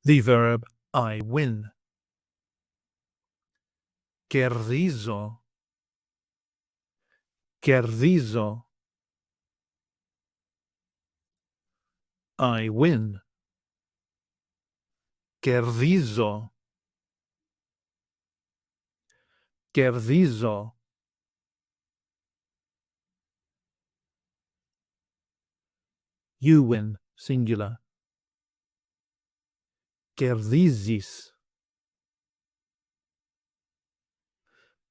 The verb I win. Κερδίζω. Κερδίζω. I win. Κερδίζω. Κερδίζω. You win, singular. Κερδίζεις.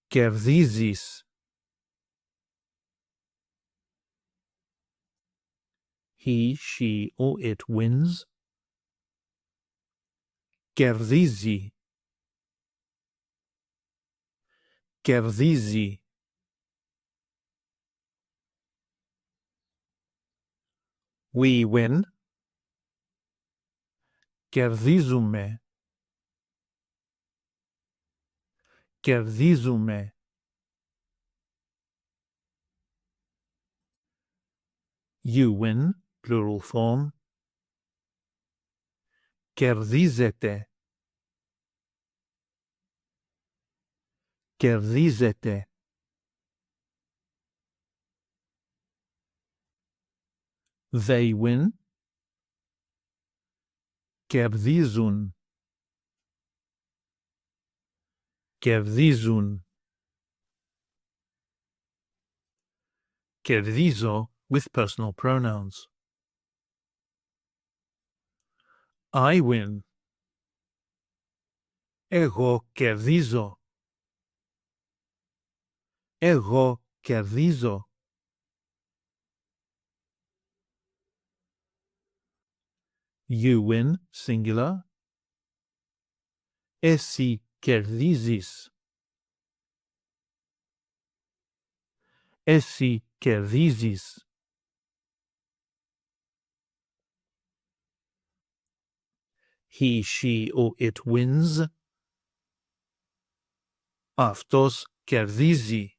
Κερδίζεις. He, she, or it wins. Κερδίζει. Κερδίζει. We win. Κερδίζουμε. Κερδίζουμε. You win, plural form. Κερδίζετε. Κερδίζετε. They win. Κερδίζουν. Κερδίζουν. Κερδίζω with personal pronouns. I win. Εγώ κερδίζω. Εγώ κερδίζω. You win, singular. Εσύ κερδίζεις. Εσύ κερδίζεις. He, she, or it wins. Αυτός κερδίζει.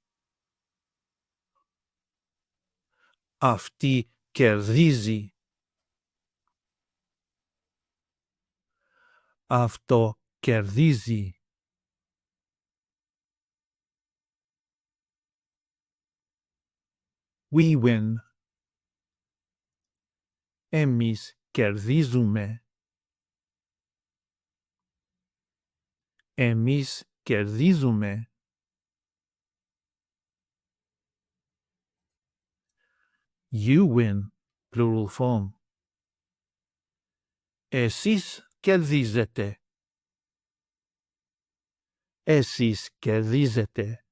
Αυτή κερδίζει. Αυτό κερδίζει. We win. Εμείς κερδίζουμε. Εμείς κερδίζουμε. You win, plural form. Εσείς κερδίζετε. Εσείς κερδίζετε.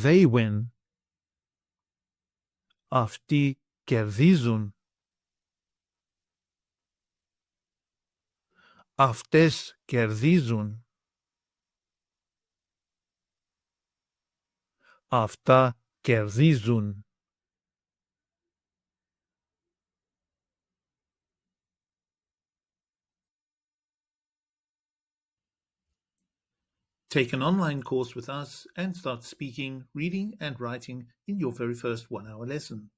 They win. Αυτοί κερδίζουν. Αυτές κερδίζουν. Αυτά κερδίζουν. Take an online course with us and start speaking, reading and writing in your very first 1-hour lesson.